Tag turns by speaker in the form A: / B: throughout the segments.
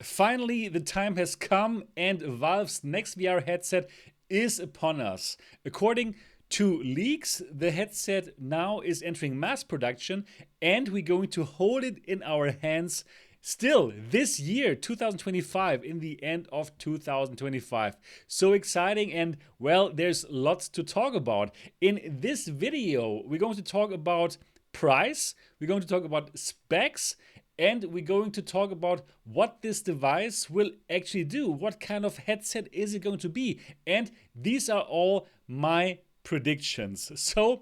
A: Finally, the time has come and Valve's next VR headset is upon us. According to leaks, the headset now is entering mass production and we're going to hold it in our hands still this year, 2025, in the end of 2025. So exciting, and well, there's lots to talk about. In this video, we're going to talk about price, we're going to talk about specs, and we're going to talk about what this device will actually do. What kind of headset is it going to be? And these are all my predictions. So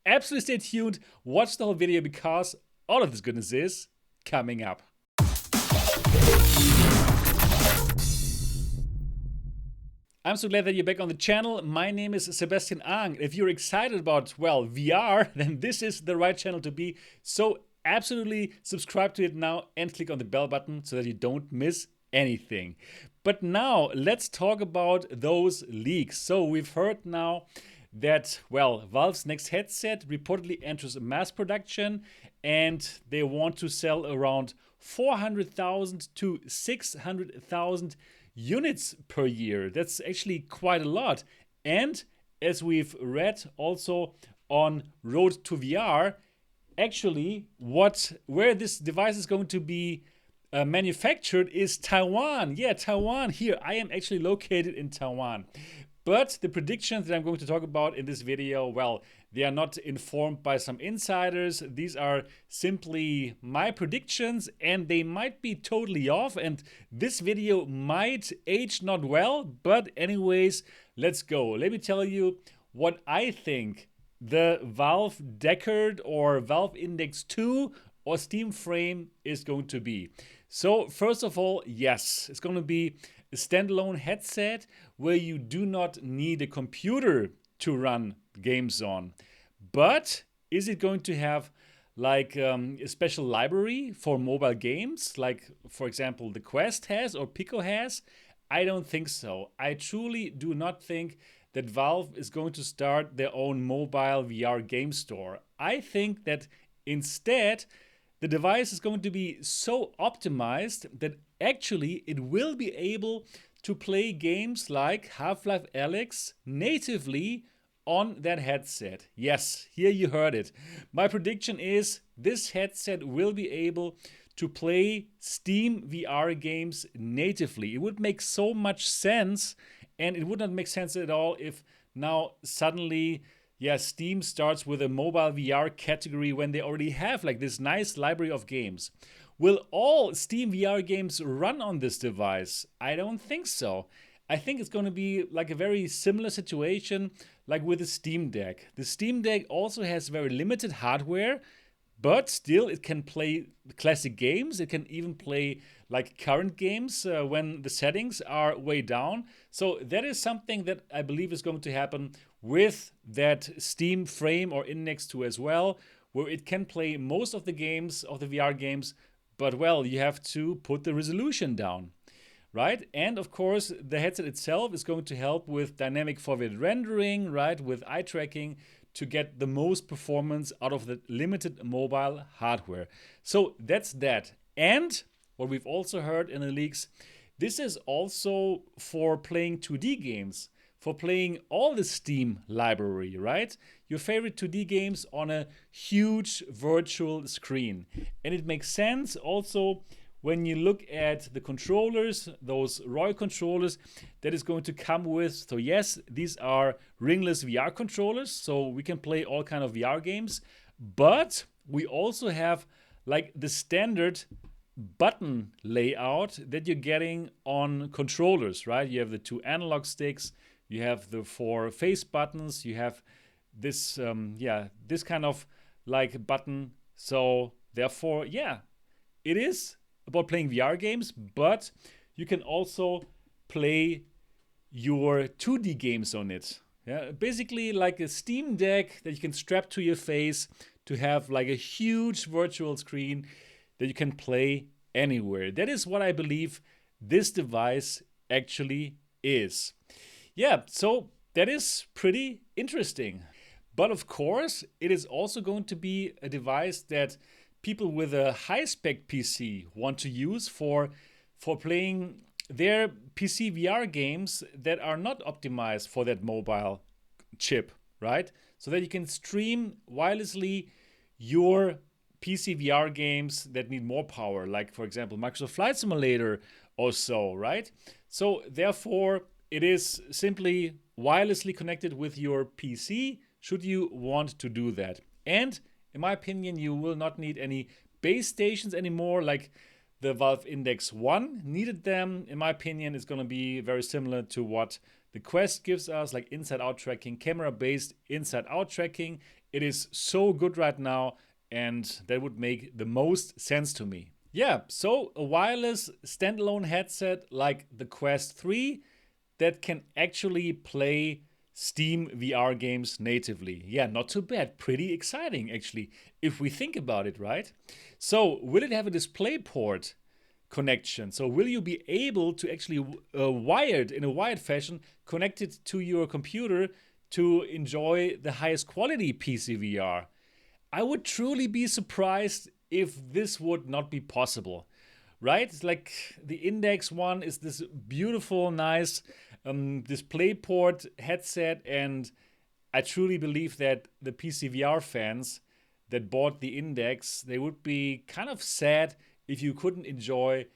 A: absolutely stay tuned, watch the whole video, because all of this goodness is coming up. I'm so glad that you're back on the channel. My name is Sebastian Ang. If you're excited about, well, VR, then this is the right channel to be. So absolutely subscribe to it now and click on the bell button so that you don't miss anything. But now let's talk about those leaks. So we've heard now that, well, Valve's next headset reportedly enters mass production and they want to sell around 400,000 to 600,000 units per year. That's actually quite a lot. And as we've read also on Road to VR, actually where this device is going to be manufactured is Taiwan. Yeah, Taiwan. Here, I am actually located in Taiwan. But the predictions that I'm going to talk about in this video, well, they are not informed by some insiders. These are simply my predictions and they might be totally off, and this video might age not well, but anyways, let's go. Let me tell you what I think the Valve Deckard or Valve Index 2 or Steam Frame is going to be. So first of all, yes, it's going to be a standalone headset where you do not need a computer to run games on. But is it going to have like a special library for mobile games, like for example the Quest has or Pico has? I don't think so. I truly do not think that Valve is going to start their own mobile VR game store. I think that instead the device is going to be so optimized that actually it will be able to play games like Half-Life Alyx natively on that headset. Yes, here you heard it. My prediction is this headset will be able to play Steam VR games natively. It would make so much sense, and it would not make sense at all if now suddenly, yeah, Steam starts with a mobile VR category when they already have like this nice library of games. Will all Steam VR games run on this device? I don't think so. I think it's going to be like a very similar situation like with the Steam Deck. The Steam Deck also has very limited hardware, but still it can play classic games. It can even play like current games when the settings are way down. So that is something that I believe is going to happen with that Steam Frame or Index 2 as well, where it can play most of the games, of the VR games, but well, you have to put the resolution down, right? And of course, the headset itself is going to help with dynamic forward rendering, right? With eye tracking to get the most performance out of the limited mobile hardware. So that's that. And what we've also heard in the leaks, this is also for playing 2D games, for playing all the Steam library, right? Your favorite 2D games on a huge virtual screen. And it makes sense also when you look at the controllers, those Royal controllers that is going to come with. So yes, these are ringless VR controllers, so we can play all kind of VR games, but we also have like the standard button layout that you're getting on controllers, right? You have the 2 analog sticks, you have the 4 face buttons, you have this, this kind of like button. So therefore, yeah, it is about playing VR games, but you can also play your 2D games on it. Yeah, basically like a Steam Deck that you can strap to your face to have like a huge virtual screen that you can play anywhere. That is what I believe this device actually is. Yeah, so that is pretty interesting. But of course, it is also going to be a device that people with a high-spec PC want to use for for playing their PCVR games that are not optimized for that mobile chip, right? So that you can stream wirelessly your PCVR games that need more power, like for example, Microsoft Flight Simulator or so, right? So therefore, it is simply wirelessly connected with your PC should you want to do that. And in my opinion, you will not need any base stations anymore, like the Valve Index 1 needed them. In my opinion, it's going to be very similar to what the Quest gives us, like inside-out tracking, camera-based inside-out tracking. It is so good right now, and that would make the most sense to me. Yeah, so a wireless standalone headset like the Quest 3 that can actually play Steam VR games natively. Yeah, not too bad. Pretty exciting, actually, if we think about it, right? So, will it have a DisplayPort connection? So, will you be able to actually wired in a wired fashion, connect it to your computer to enjoy the highest quality PCVR? I would truly be surprised if this would not be possible, right? It's like the Index One is this beautiful, nice DisplayPort headset, and I truly believe that the PCVR fans that bought the Index, they would be kind of sad if you couldn't enjoy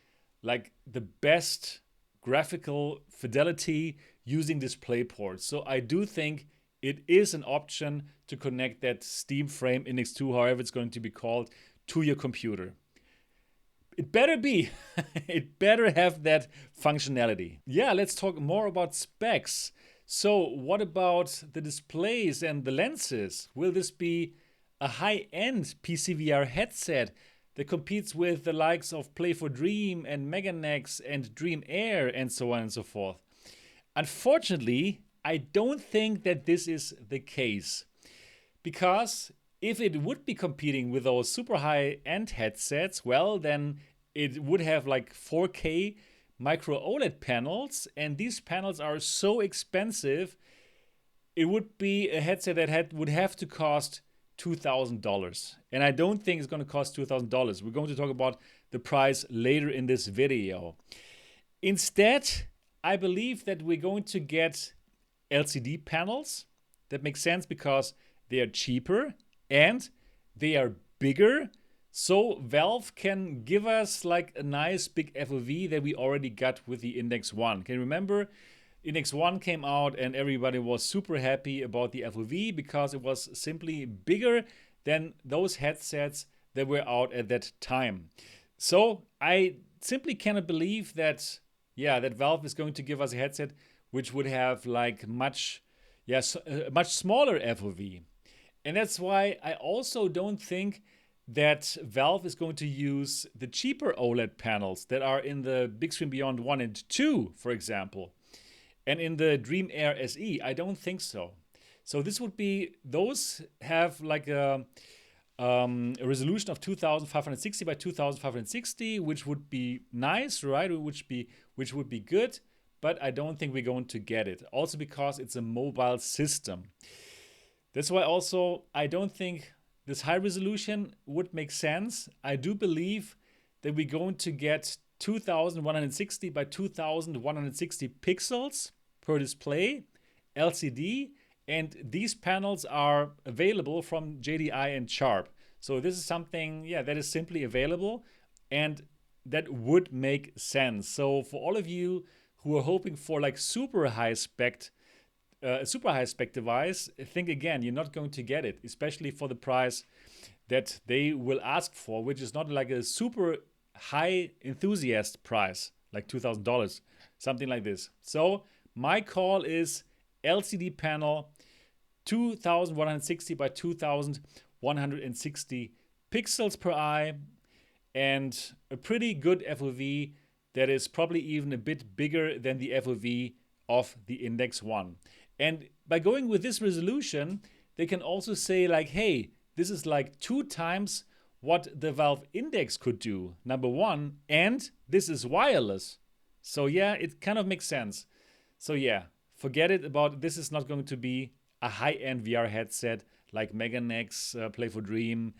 A: like the best graphical fidelity using DisplayPort. So I do think it is an option to connect that Steam Frame Index 2, however it's going to be called, to your computer. It better be. It better have that functionality. Yeah, let's talk more about specs. So what about the displays and the lenses? Will this be a high-end PCVR headset that competes with the likes of Play4Dream and Meganex and Dream Air and so on and so forth? Unfortunately, I don't think that this is the case, because if it would be competing with those super high-end headsets, well, then it would have like 4K micro OLED panels, and these panels are so expensive, it would be a headset that would have to cost $2,000. And I don't think it's going to cost $2,000. We're going to talk about the price later in this video. Instead, I believe that we're going to get LCD panels. That makes sense because they are cheaper and they are bigger. So Valve can give us like a nice big FOV that we already got with the Index 1. Can you remember? Index 1 came out and everybody was super happy about the FOV because it was simply bigger than those headsets that were out at that time. So I simply cannot believe that, that Valve is going to give us a headset which would have like a much smaller FOV. And that's why I also don't think that Valve is going to use the cheaper OLED panels that are in the Big Screen Beyond 1 and 2, for example. And in the Dream Air SE, I don't think so. So this would be, those have like a resolution of 2560 by 2560, which would be nice, right? Which would be good, but I don't think we're going to get it. Also because it's a mobile system. That's why also I don't think this high resolution would make sense. I do believe that we're going to get 2160 by 2160 pixels per display, LCD, and these panels are available from JDI and Sharp. So this is something, that is simply available, and that would make sense. So for all of you who are hoping for like super high spec device, think again, you're not going to get it, especially for the price that they will ask for, which is not like a super high enthusiast price, like $2,000, something like this. So my call is LCD panel, 2160 by 2160 pixels per eye, and a pretty good FOV that is probably even a bit bigger than the FOV of the Index 1. And by going with this resolution, they can also say like, hey, this is like 2 times what the Valve Index could do, number one, and this is wireless. So it kind of makes sense. So forget it about, this is not going to be a high-end VR headset like Meganex, Play4Dream,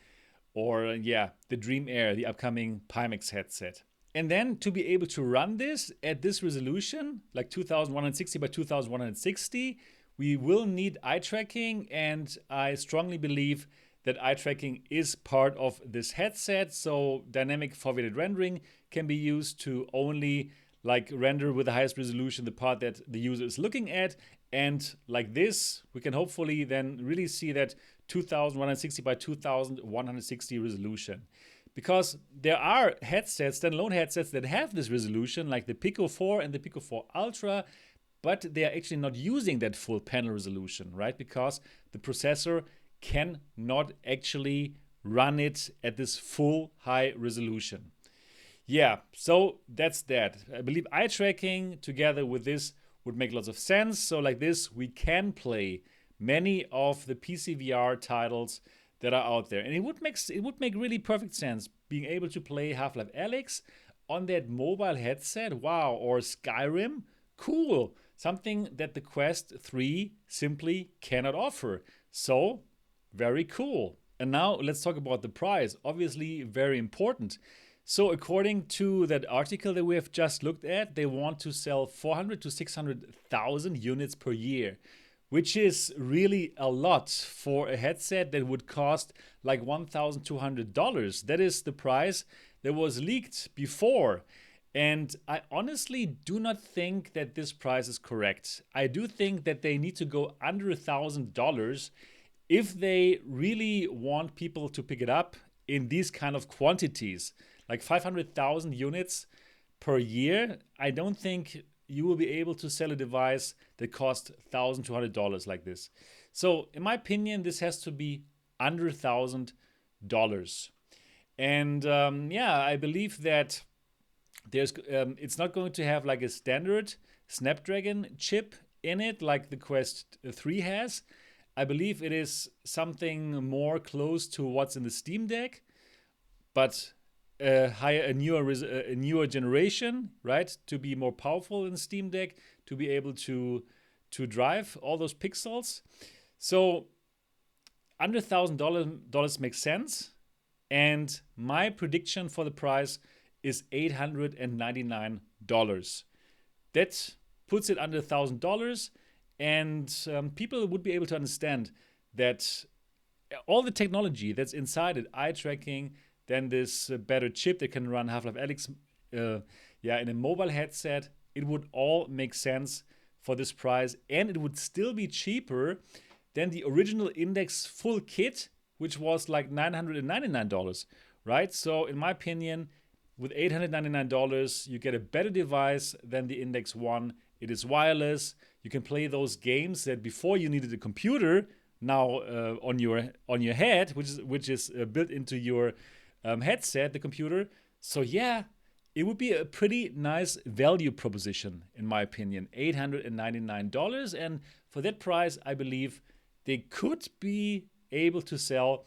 A: or the Dream Air, the upcoming Pimax headset. And then to be able to run this at this resolution, like 2160 by 2160, we will need eye tracking, and I strongly believe that eye tracking is part of this headset. So dynamic foveated rendering can be used to only like render with the highest resolution the part that the user is looking at. And like this, we can hopefully then really see that 2160 by 2160 resolution. Because there are headsets, standalone headsets that have this resolution, like the Pico 4 and the Pico 4 Ultra, but they are actually not using that full panel resolution, right? Because the processor cannot actually run it at this full high resolution. Yeah, so that's that. I believe eye tracking together with this would make lots of sense. So like this, we can play many of the PCVR titles that are out there. And it would make really perfect sense being able to play Half-Life Alyx on that mobile headset. Wow, or Skyrim. Cool. Something that the Quest 3 simply cannot offer. So, very cool. And now let's talk about the price. Obviously, very important. So according to that article that we have just looked at, they want to sell 400 to 600,000 units per year, which is really a lot for a headset that would cost like $1,200. That is the price that was leaked before. And I honestly do not think that this price is correct. I do think that they need to go under $1,000 if they really want people to pick it up in these kind of quantities. Like 500,000 units per year, I don't think you will be able to sell a device that costs $1,200 like this. So in my opinion, this has to be under $1,000. And yeah, I believe that it's not going to have like a standard Snapdragon chip in it like the Quest 3 has. I believe it is something more close to what's in the Steam Deck, but a newer generation, right? To be more powerful in the Steam Deck, to be able to drive all those pixels. So under $1,000 makes sense. And my prediction for the price is $899. That puts it under $1,000, and people would be able to understand that all the technology that's inside it, eye tracking, then this better chip that can run Half-Life Alyx in a mobile headset, it would all make sense for this price, and it would still be cheaper than the original Index full kit, which was like $999, right? So in my opinion, with $899, you get a better device than the Index One. It is wireless. You can play those games that before you needed a computer, now on your head, which is built into your headset, the computer. So yeah, it would be a pretty nice value proposition in my opinion. $899, and for that price, I believe they could be able to sell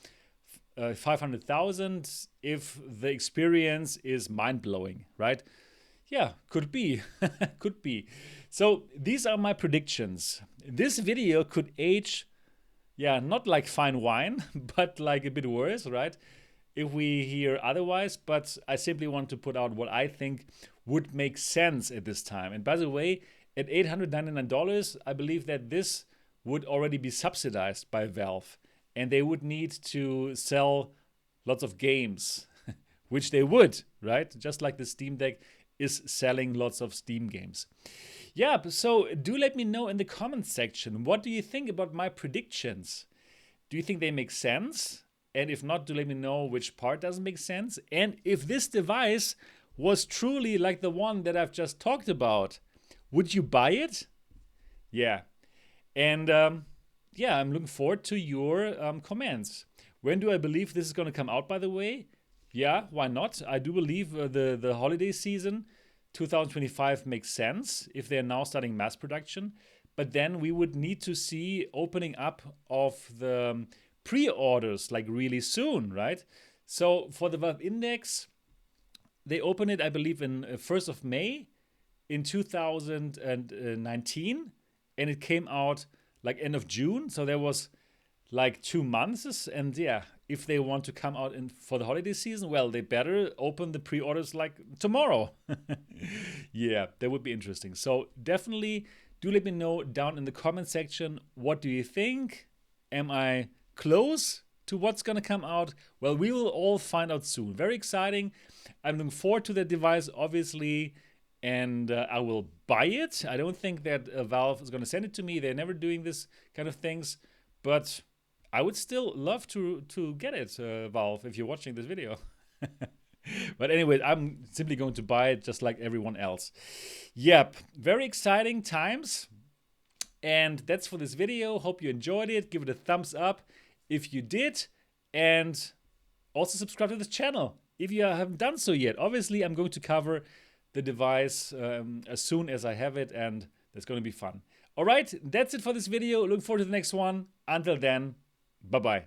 A: 500,000 if the experience is mind-blowing, right? Yeah, could be. Could be. So these are my predictions. This video could age, yeah, not like fine wine, but like a bit worse, right? If we hear otherwise, but I simply want to put out what I think would make sense at this time. And by the way, at $899, I believe that this would already be subsidized by Valve, and they would need to sell lots of games, which they would, right? Just like the Steam Deck is selling lots of Steam games. Yeah, so do let me know in the comments section, what do you think about my predictions? Do you think they make sense? And if not, do let me know which part doesn't make sense. And if this device was truly like the one that I've just talked about, would you buy it? Yeah. And yeah, I'm looking forward to your comments. When do I believe this is going to come out, by the way? Yeah, why not? I do believe the holiday season 2025 makes sense if they're now starting mass production. But then we would need to see opening up of the pre-orders like really soon, right? So for the Valve Index, they open it, I believe, in 1st of May in 2019, and it came out like end of June. So there was like 2 months, and yeah, if they want to come out for the holiday season, well, they better open the pre-orders like tomorrow. Yeah, that would be interesting. So definitely do let me know down in the comment section, what do you think? Am I close to what's gonna come out? Well, we will all find out soon. Very exciting. I'm looking forward to that device, obviously, and I will buy it. I don't think that Valve is gonna send it to me. They're never doing this kind of things, but I would still love to get it, Valve, if you're watching this video. But anyway, I'm simply going to buy it just like everyone else. Yep, very exciting times. And that's for this video. Hope you enjoyed it. Give it a thumbs up if you did. And also subscribe to this channel if you haven't done so yet. Obviously, I'm going to cover the device as soon as I have it, and that's going to be fun. All right, that's it for this video. Looking forward to the next one. Until then, bye-bye.